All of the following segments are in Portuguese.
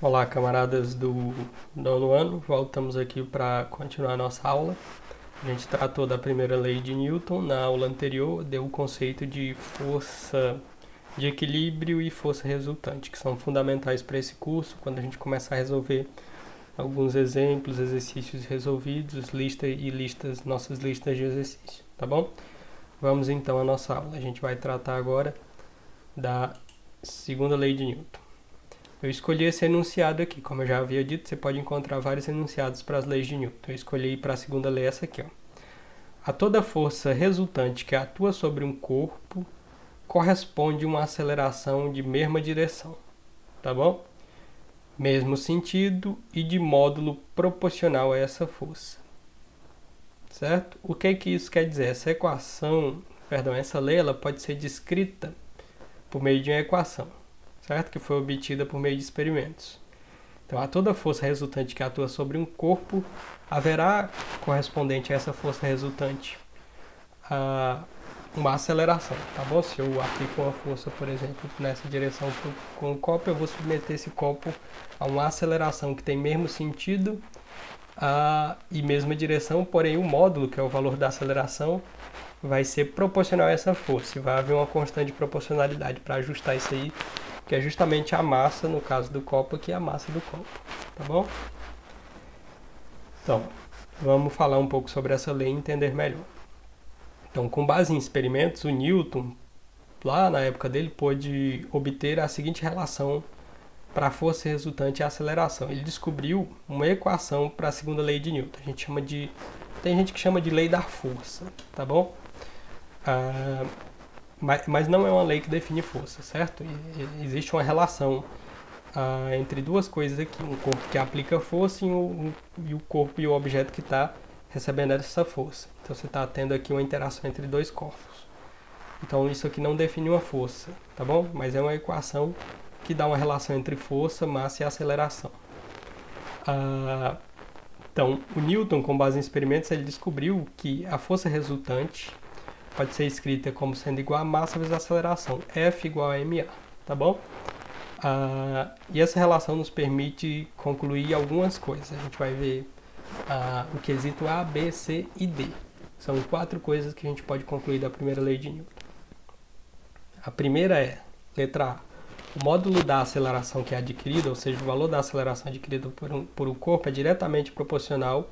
Olá, camaradas do nono ano, voltamos aqui para continuar nossa aula. A gente tratou da primeira lei de Newton, na aula anterior deu o conceito de força de equilíbrio e força resultante, que são fundamentais para esse curso, quando a gente começar a resolver alguns exemplos, exercícios resolvidos, nossas listas de exercícios, tá bom? Vamos então à nossa aula. A gente vai tratar agora da segunda lei de Newton. Eu escolhi esse enunciado aqui, como eu já havia dito, você pode encontrar vários enunciados para as leis de Newton. Eu escolhi para a segunda lei essa aqui, ó. A toda força resultante que atua sobre um corpo corresponde uma aceleração de mesma direção, tá bom? Mesmo sentido e de módulo proporcional a essa força, certo? O que isso quer dizer? Essa lei, ela pode ser descrita por meio de uma equação, certo? Que foi obtida por meio de experimentos. Então, a toda força resultante que atua sobre um corpo, haverá correspondente a essa força resultante uma aceleração, tá bom? Se eu aplico uma força, por exemplo, nessa direção com o copo, eu vou submeter esse copo a uma aceleração que tem mesmo sentido e mesma direção, porém o módulo, que é o valor da aceleração, vai ser proporcional a essa força. Vai haver uma constante de proporcionalidade para ajustar isso aí, que é justamente a massa, no caso do copo aqui, a massa do copo, tá bom? Então, vamos falar um pouco sobre essa lei e entender melhor. Então, com base em experimentos, o Newton, lá na época dele, pôde obter a seguinte relação para a força resultante e a aceleração. Ele descobriu uma equação para a segunda lei de Newton. Tem gente que chama de lei da força, tá bom? Mas não é uma lei que define força, certo? Existe uma relação entre duas coisas aqui. Um corpo que aplica força e o corpo e o objeto que está recebendo essa força. Então você está tendo aqui uma interação entre dois corpos. Então isso aqui não define uma força, tá bom? Mas é uma equação que dá uma relação entre força, massa e aceleração. Então, o Newton, com base em experimentos, ele descobriu que a força resultante pode ser escrita como sendo igual a massa vezes a aceleração, F igual a ma, tá bom? E essa relação nos permite concluir algumas coisas. A gente vai ver o quesito A, B, C e D. São 4 coisas que a gente pode concluir da primeira lei de Newton. A primeira é, letra A, o módulo da aceleração que é adquirida, ou seja, o valor da aceleração adquirida por um corpo é diretamente proporcional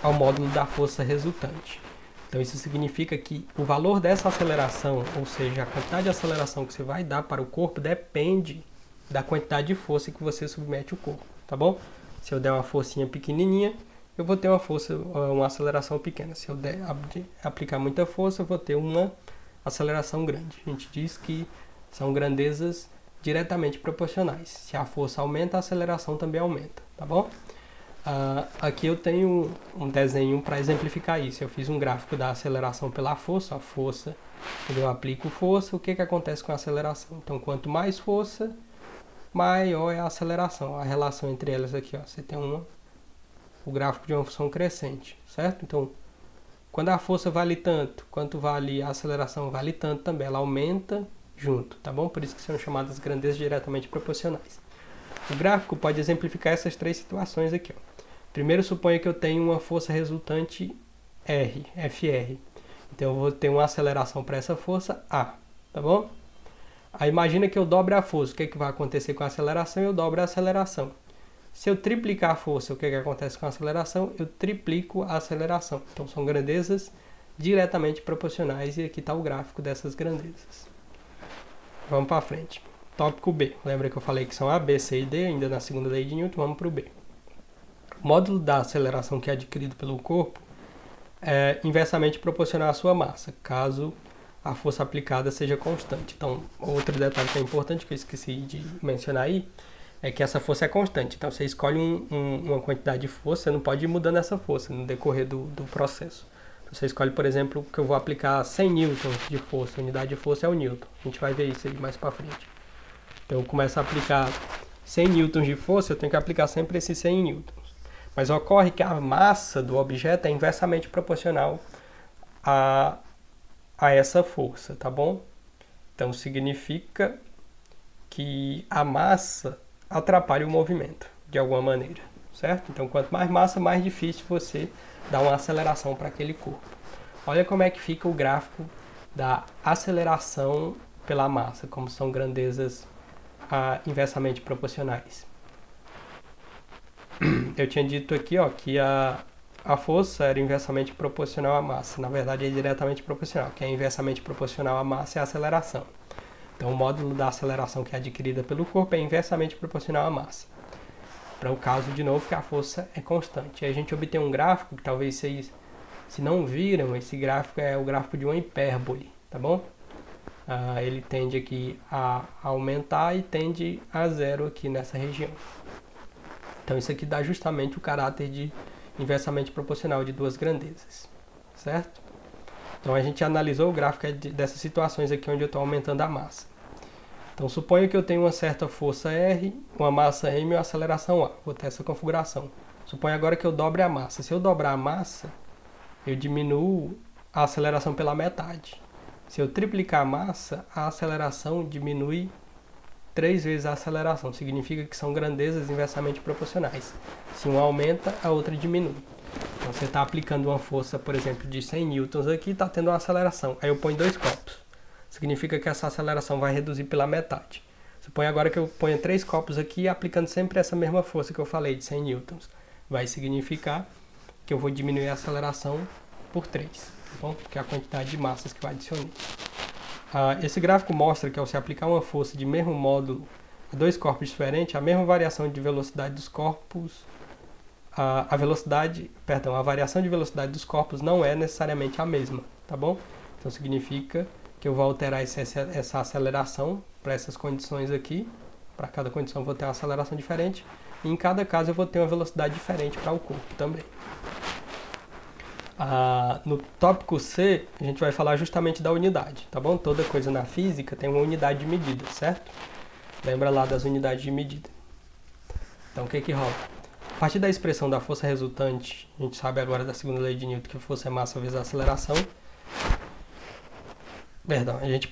ao módulo da força resultante. Então isso significa que o valor dessa aceleração, ou seja, a quantidade de aceleração que você vai dar para o corpo, depende da quantidade de força que você submete o corpo, tá bom? Se eu der uma forcinha pequenininha, eu vou ter uma aceleração pequena. Se eu aplicar muita força, eu vou ter uma aceleração grande. A gente diz que são grandezas diretamente proporcionais. Se a força aumenta, a aceleração também aumenta, tá bom? Aqui eu tenho um desenho para exemplificar isso. Eu fiz um gráfico da aceleração pela força. A força, quando eu aplico força, o que acontece com a aceleração? Então, quanto mais força, maior é a aceleração. A relação entre elas aqui, ó, você tem o gráfico de uma função crescente, certo? Então, quando a força vale tanto, quanto vale a aceleração vale tanto também. Ela aumenta junto, tá bom? Por isso que são chamadas grandezas diretamente proporcionais. O gráfico pode exemplificar essas 3 situações aqui, ó. Primeiro, suponha que eu tenho uma força resultante R, FR. Então, eu vou ter uma aceleração para essa força A, tá bom? Aí, imagina que eu dobre a força. O que vai acontecer com a aceleração? Eu dobro a aceleração. Se eu triplicar a força, o que acontece com a aceleração? Eu triplico a aceleração. Então, são grandezas diretamente proporcionais e aqui está o gráfico dessas grandezas. Vamos para frente. Tópico B. Lembra que eu falei que são A, B, C e D, ainda na segunda lei de Newton, vamos para o B. O módulo da aceleração que é adquirido pelo corpo é inversamente proporcional à sua massa, caso a força aplicada seja constante. Então, outro detalhe que é importante, que eu esqueci de mencionar aí, é que essa força é constante. Então, você escolhe uma quantidade de força, você não pode ir mudando essa força no decorrer do processo. Você escolhe, por exemplo, que eu vou aplicar 100 newtons de força. A unidade de força é o newton. A gente vai ver isso aí mais para frente. Então, eu começo a aplicar 100 newtons de força, eu tenho que aplicar sempre esses 100 newtons. Mas ocorre que a massa do objeto é inversamente proporcional a essa força, tá bom? Então, significa que a massa atrapalha o movimento, de alguma maneira, certo? Então, quanto mais massa, mais difícil você dar uma aceleração para aquele corpo. Olha como é que fica o gráfico da aceleração pela massa, como são grandezas inversamente proporcionais. Eu tinha dito aqui, ó, que a força era inversamente proporcional à massa. Na verdade, é diretamente proporcional. Que é inversamente proporcional à massa é a aceleração. Então, o módulo da aceleração que é adquirida pelo corpo é inversamente proporcional à massa. Para o caso, de novo, que a força é constante. E a gente obtém um gráfico que talvez vocês, se não viram, esse gráfico é o gráfico de uma hipérbole, tá bom? Ele tende aqui a aumentar e tende a zero aqui nessa região. Então, isso aqui dá justamente o caráter de inversamente proporcional de duas grandezas, certo? Então, a gente analisou o gráfico dessas situações aqui onde eu estou aumentando a massa. Então, suponho que eu tenho uma certa força R, uma massa M e uma aceleração A. Vou ter essa configuração. Suponho agora que eu dobre a massa. Se eu dobrar a massa, eu diminuo a aceleração pela metade. Se eu triplicar a massa, a aceleração diminui 3 vezes a aceleração. Significa que são grandezas inversamente proporcionais. Se uma aumenta, a outra diminui. Então, você está aplicando uma força, por exemplo, de 100 newtons aqui, está tendo uma aceleração. Aí eu ponho 2 copos. Significa que essa aceleração vai reduzir pela metade. Suponha agora que eu ponha 3 copos aqui, aplicando sempre essa mesma força que eu falei, de 100 newtons. Vai significar que eu vou diminuir a aceleração por 3, tá bom? Porque é a quantidade de massas que eu adicionei. Esse gráfico mostra que ao se aplicar uma força de mesmo módulo a 2 corpos diferentes, a mesma variação de velocidade dos corpos, a variação de velocidade dos corpos não é necessariamente a mesma, tá bom? Então significa que eu vou alterar essa aceleração para essas condições aqui. Para cada condição eu vou ter uma aceleração diferente. E em cada caso eu vou ter uma velocidade diferente para o corpo também. No tópico C, a gente vai falar justamente da unidade, tá bom? Toda coisa na física tem uma unidade de medida, certo? Lembra lá das unidades de medida. Então, o que rola? A partir da expressão da força resultante, a gente sabe agora da segunda lei de Newton que a força é massa vezes a aceleração. Perdão, a gente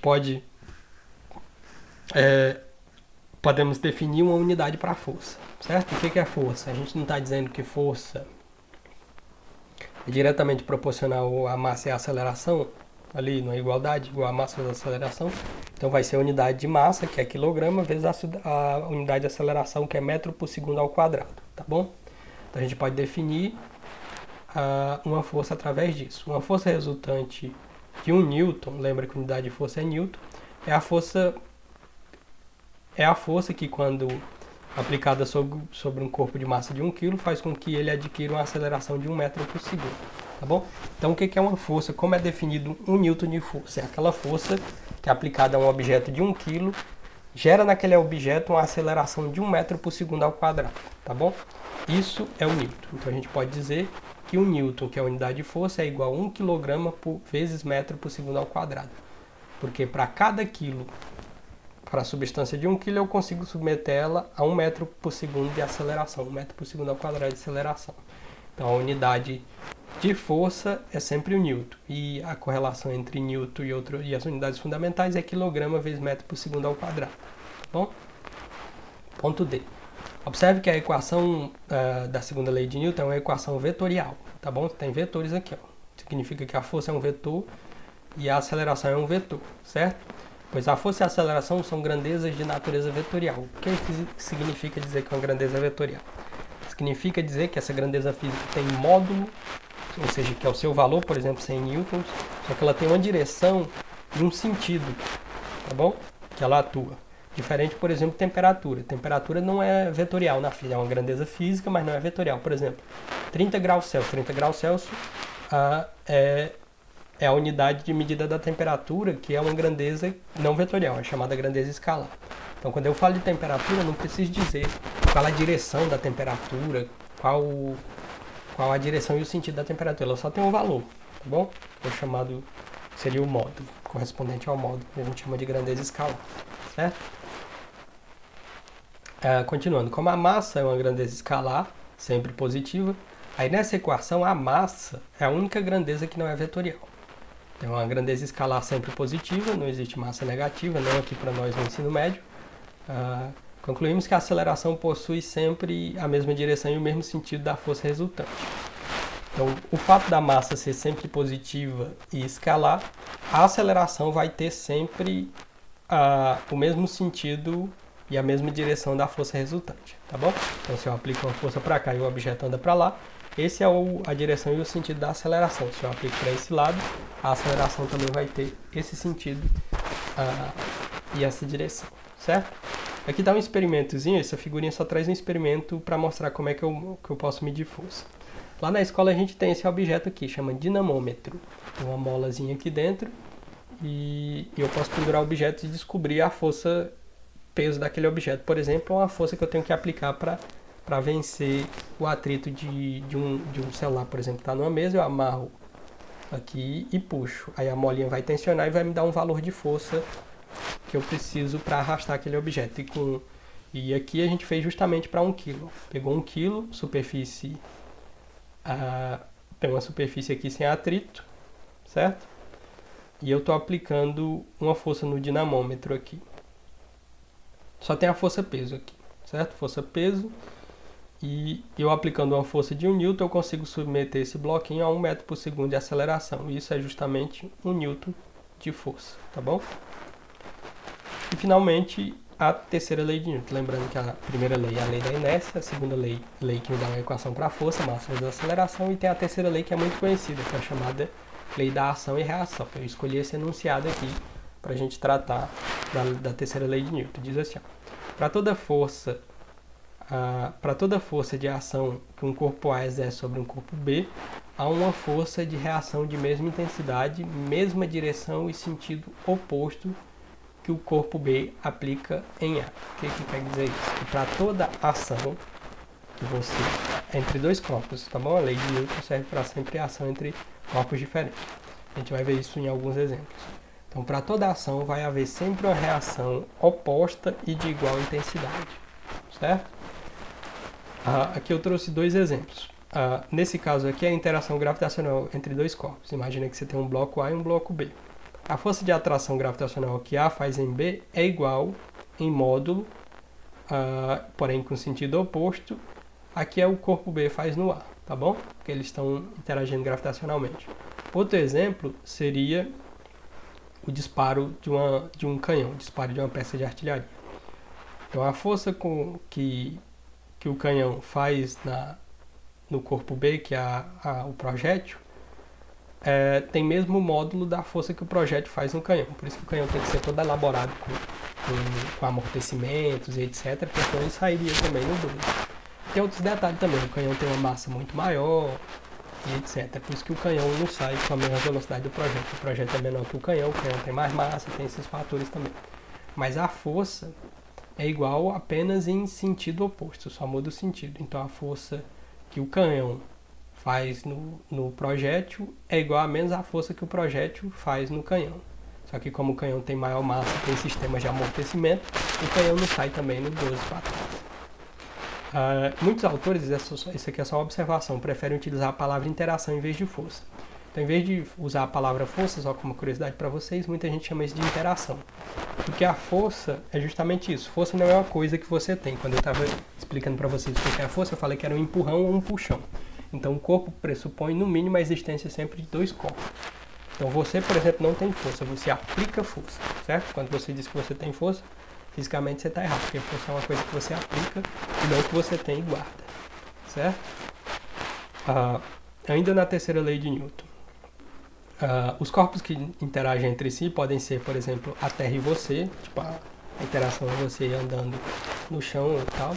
podemos definir uma unidade para força, certo? O que é força? A gente não está dizendo que força é diretamente proporcional à massa e à aceleração, ali na igualdade, igual a massa vezes a aceleração. Então vai ser a unidade de massa, que é quilograma, vezes a unidade de aceleração, que é metro por segundo ao quadrado, tá bom? Então a gente pode definir uma força através disso. Uma força resultante de 1 newton, lembra que a unidade de força é newton, é a força que, quando aplicada sobre um corpo de massa de 1 kg, faz com que ele adquira uma aceleração de 1 metro por segundo, tá bom? Então, o que é uma força? Como é definido 1 newton de força? É aquela força que é aplicada a um objeto de 1 kg, gera naquele objeto uma aceleração de 1 metro por segundo ao quadrado, tá bom? Isso é o newton. Então, a gente pode dizer que 1 newton, que é a unidade de força, é igual a 1 kg vezes metro por segundo ao quadrado. Porque para cada quilo, para a substância de 1 kg, eu consigo submeter ela a 1 metro por segundo de aceleração, 1 metro por segundo ao quadrado de aceleração. Então, a unidade de força é sempre o newton. E a correlação entre newton e as unidades fundamentais é quilograma vezes metro por segundo ao quadrado. Tá bom? Ponto D. Observe que a equação da segunda lei de Newton é uma equação vetorial, tá bom? Tem vetores aqui, ó. Significa que a força é um vetor e a aceleração é um vetor, certo? Pois a força e a aceleração são grandezas de natureza vetorial. O que significa dizer que é uma grandeza vetorial? Significa dizer que essa grandeza física tem módulo, ou seja, que é o seu valor, por exemplo, 100 newtons, só que ela tem uma direção e um sentido, tá bom? Que ela atua. Diferente, por exemplo, temperatura. Temperatura não é vetorial na física, é uma grandeza física, mas não é vetorial. Por exemplo, 30 graus Celsius. 30 graus Celsius é a unidade de medida da temperatura, que é uma grandeza não vetorial, é chamada grandeza escalar. Então, quando eu falo de temperatura, eu não preciso dizer qual a direção da temperatura, qual a direção e o sentido da temperatura. Ela só tem um valor, tá bom? É chamado, seria o módulo, correspondente ao módulo, que a gente chama de grandeza escalar, certo? Continuando, como a massa é uma grandeza escalar, sempre positiva, aí nessa equação a massa é a única grandeza que não é vetorial. Tem uma grandeza escalar sempre positiva, não existe massa negativa, não aqui para nós no ensino médio. Concluímos que a aceleração possui sempre a mesma direção e o mesmo sentido da força resultante. Então, o fato da massa ser sempre positiva e escalar, a aceleração vai ter sempre o mesmo sentido e a mesma direção da força resultante, tá bom? Então, se eu aplico uma força para cá e o objeto anda para lá, esse é a direção e o sentido da aceleração. Se eu aplico para esse lado, a aceleração também vai ter esse sentido e essa direção, certo? Aqui está um experimentozinho, essa figurinha só traz um experimento para mostrar como é que eu posso medir força. Lá na escola a gente tem esse objeto aqui, chama dinamômetro. Tem uma molazinha aqui dentro e eu posso pendurar objetos e descobrir a força, peso daquele objeto, por exemplo, ou a força que eu tenho que aplicar para vencer o atrito de um celular, por exemplo, está numa mesa, eu amarro aqui e puxo. Aí a molinha vai tensionar e vai me dar um valor de força que eu preciso para arrastar aquele objeto. E aqui a gente fez justamente para 1 kg. Pegou 1 kg, superfície, tem uma superfície aqui sem atrito, certo? E eu estou aplicando uma força no dinamômetro aqui. Só tem a força-peso aqui, certo? Força-peso. E eu aplicando uma força de 1 N, eu consigo submeter esse bloquinho a 1 metro por segundo de aceleração. E isso é justamente 1 N de força, tá bom? E finalmente, a terceira lei de Newton. Lembrando que a primeira lei é a lei da inércia, a segunda lei que me dá uma equação para a força, massa vezes aceleração, e tem a terceira lei que é muito conhecida, que é a chamada lei da ação e reação. Eu escolhi esse enunciado aqui para a gente tratar da terceira lei de Newton. Diz assim, para toda força de ação que um corpo A exerce sobre um corpo B, há uma força de reação de mesma intensidade, mesma direção e sentido oposto que o corpo B aplica em A. O que quer dizer isso? Que para toda ação que você entre dois corpos, tá bom? A lei de Newton serve para sempre ação entre corpos diferentes. A gente vai ver isso em alguns exemplos. Então, para toda ação vai haver sempre uma reação oposta e de igual intensidade, certo? Aqui eu trouxe 2 exemplos. Nesse caso aqui é a interação gravitacional entre dois corpos. Imagina que você tem um bloco A e um bloco B. A força de atração gravitacional que A faz em B é igual em módulo, porém com sentido oposto, a que o corpo B faz no A, tá bom? Porque eles estão interagindo gravitacionalmente. Outro exemplo seria o disparo de um canhão, o disparo de uma peça de artilharia. Então a força que o canhão faz no corpo B, que é o projétil, tem mesmo módulo da força que o projétil faz no canhão. Por isso que o canhão tem que ser todo elaborado com amortecimentos e etc. Porque senão ele sairia também no 12. Tem outros detalhes também. O canhão tem uma massa muito maior e etc. Por isso que o canhão não sai com a mesma velocidade do projétil. O projétil é menor que o canhão tem mais massa, tem esses fatores também. Mas a força é igual apenas em sentido oposto, só muda o sentido. Então a força que o canhão faz no projétil é igual a menos a força que o projétil faz no canhão. Só que como o canhão tem maior massa, tem sistemas de amortecimento, o canhão não sai também no 12 para trás. Muitos autores, isso aqui é só uma observação, preferem utilizar a palavra interação em vez de força. Então, em vez de usar a palavra força, só como curiosidade para vocês, muita gente chama isso de interação. Porque a força é justamente isso. Força não é uma coisa que você tem. Quando eu estava explicando para vocês o que é a força, eu falei que era um empurrão ou um puxão. Então, o corpo pressupõe, no mínimo, a existência sempre de 2 corpos. Então, você, por exemplo, não tem força, você aplica força, certo? Quando você diz que você tem força, fisicamente você está errado, porque força é uma coisa que você aplica e não que você tem e guarda, certo? Ainda na terceira lei de Newton. Os corpos que interagem entre si podem ser, por exemplo, a Terra e você, tipo a interação é você andando no chão e tal.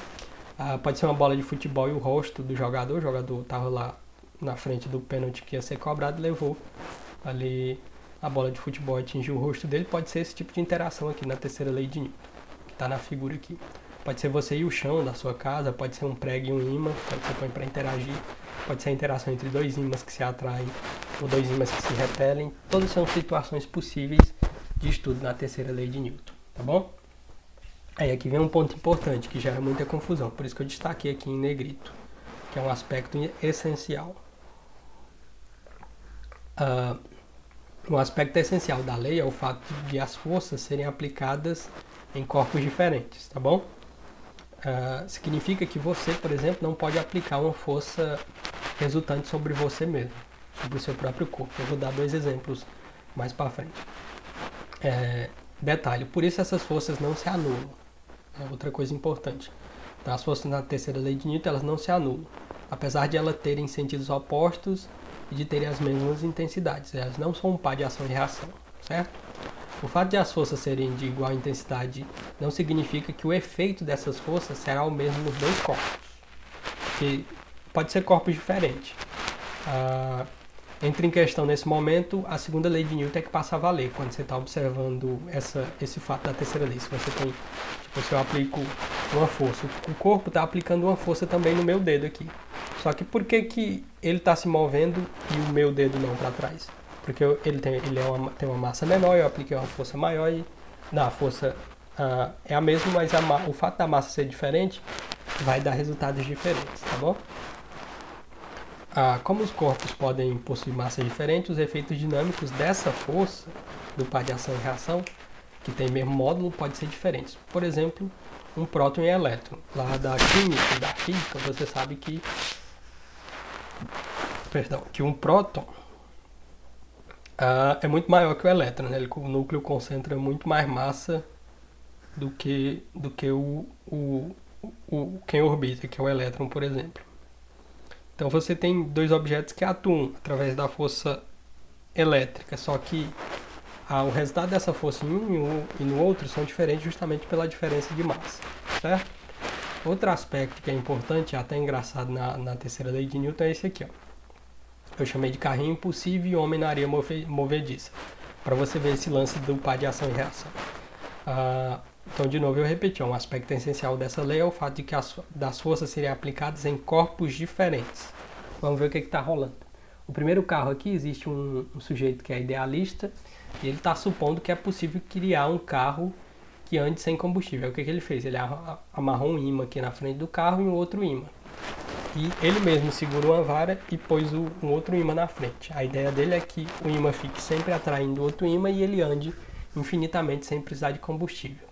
Pode ser uma bola de futebol e o rosto do jogador. O jogador estava lá na frente do pênalti que ia ser cobrado, levou ali a bola de futebol, atingiu o rosto dele. Pode ser esse tipo de interação aqui na terceira lei de Newton, que está na figura aqui. Pode ser você e o chão da sua casa, pode ser um prego e um ímã, que você põe para interagir. Pode ser a interação entre 2 ímãs que se atraem ou 2 ímãs que se repelem. Todas são situações possíveis de estudo na terceira lei de Newton, tá bom? Aí aqui vem um ponto importante que gera muita confusão, por isso que eu destaquei aqui em negrito, que é um aspecto essencial. Um aspecto essencial da lei é o fato de as forças serem aplicadas em corpos diferentes, tá bom? significa que você, por exemplo, não pode aplicar uma força resultante sobre você mesmo, sobre o seu próprio corpo. Eu vou dar 2 exemplos mais para frente. Detalhe, por isso essas forças não se anulam. É outra coisa importante. Então, as forças na terceira lei de Newton, elas não se anulam. Apesar de elas terem sentidos opostos e de terem as mesmas intensidades. Elas não são um par de ação e reação, certo? O fato de as forças serem de igual intensidade não significa que o efeito dessas forças será o mesmo nos dois corpos. Porque pode ser corpos diferentes. Entra em questão nesse momento a segunda lei de Newton é que passa a valer quando você está observando esse fato da terceira lei. Se você tem, tipo, se eu aplico uma força, o corpo está aplicando uma força também no meu dedo aqui. Só que por que ele está se movendo e o meu dedo não para trás? Porque ele tem uma massa menor, eu apliquei uma força maior e a força é a mesma, mas o fato da massa ser diferente vai dar resultados diferentes, tá bom? Como os corpos podem possuir massas diferentes, os efeitos dinâmicos dessa força, do par de ação e reação, que tem mesmo módulo, podem ser diferentes. Por exemplo, um próton e elétron. Lá da química, da física, você sabe que um próton é muito maior que o elétron, né? O núcleo concentra muito mais massa do que quem orbita, que é o elétron, por exemplo. Então você tem 2 objetos que atuam através da força elétrica, só que o resultado dessa força em um e no outro são diferentes justamente pela diferença de massa, certo? Outro aspecto que é importante, até engraçado na terceira lei de Newton, é esse aqui, ó. Eu chamei de carrinho impossível e homem na areia movediça, para você ver esse lance do par de ação e reação. Então, de novo, eu repeti, um aspecto essencial dessa lei é o fato de que das forças serem aplicadas em corpos diferentes. Vamos ver o que está rolando. O primeiro carro aqui, existe um sujeito que é idealista e ele está supondo que é possível criar um carro que ande sem combustível. O que ele fez? Ele amarrou um ímã aqui na frente do carro e um outro ímã. E ele mesmo segurou uma vara e pôs um outro ímã na frente. A ideia dele é que o ímã fique sempre atraindo o outro ímã e ele ande infinitamente sem precisar de combustível.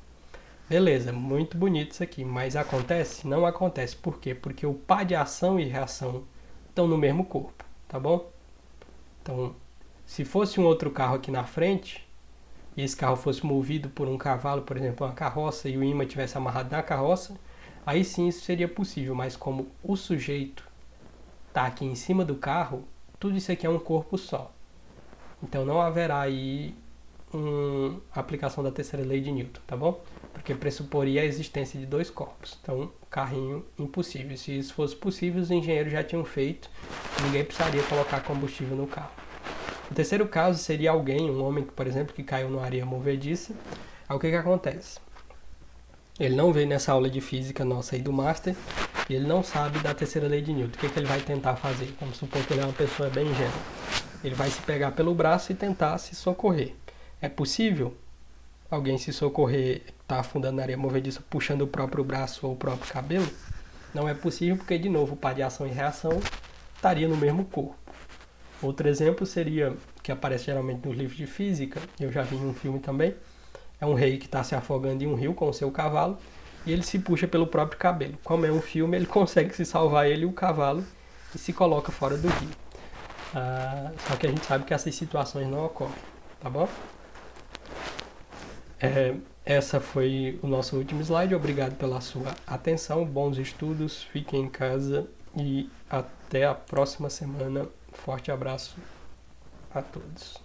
Beleza, muito bonito isso aqui, mas acontece? Não acontece. Por quê? Porque o par de ação e reação estão no mesmo corpo, tá bom? Então, se fosse um outro carro aqui na frente, e esse carro fosse movido por um cavalo, por exemplo, uma carroça, e o ímã tivesse amarrado na carroça, aí sim isso seria possível, mas como o sujeito está aqui em cima do carro, tudo isso aqui é um corpo só. Então não haverá aí aplicação da terceira lei de Newton, tá bom? Porque pressuporia a existência de 2 corpos. Então, carrinho impossível. Se isso fosse possível, os engenheiros já tinham feito, ninguém precisaria colocar combustível no carro. O terceiro caso seria alguém, um homem, por exemplo, que caiu numa areia movediça. Aí o que acontece? Ele não veio nessa aula de física nossa aí do Master, e ele não sabe da terceira lei de Newton. O que ele vai tentar fazer? Vamos supor que ele é uma pessoa bem ingênua. Ele vai se pegar pelo braço e tentar se socorrer. É possível alguém se socorrer, tá afundando na areia movediça, puxando o próprio braço ou o próprio cabelo? Não é possível porque, de novo, o par de ação e reação estaria no mesmo corpo. Outro exemplo seria, que aparece geralmente nos livros de física, eu já vi em um filme também, é um rei que está se afogando em um rio com o seu cavalo e ele se puxa pelo próprio cabelo. Como é um filme, ele consegue se salvar ele e o cavalo e se coloca fora do rio. Só que a gente sabe que essas situações não ocorrem, tá bom? Essa foi o nosso último slide. Obrigado pela sua atenção, bons estudos, fiquem em casa e até a próxima semana. Forte abraço a todos.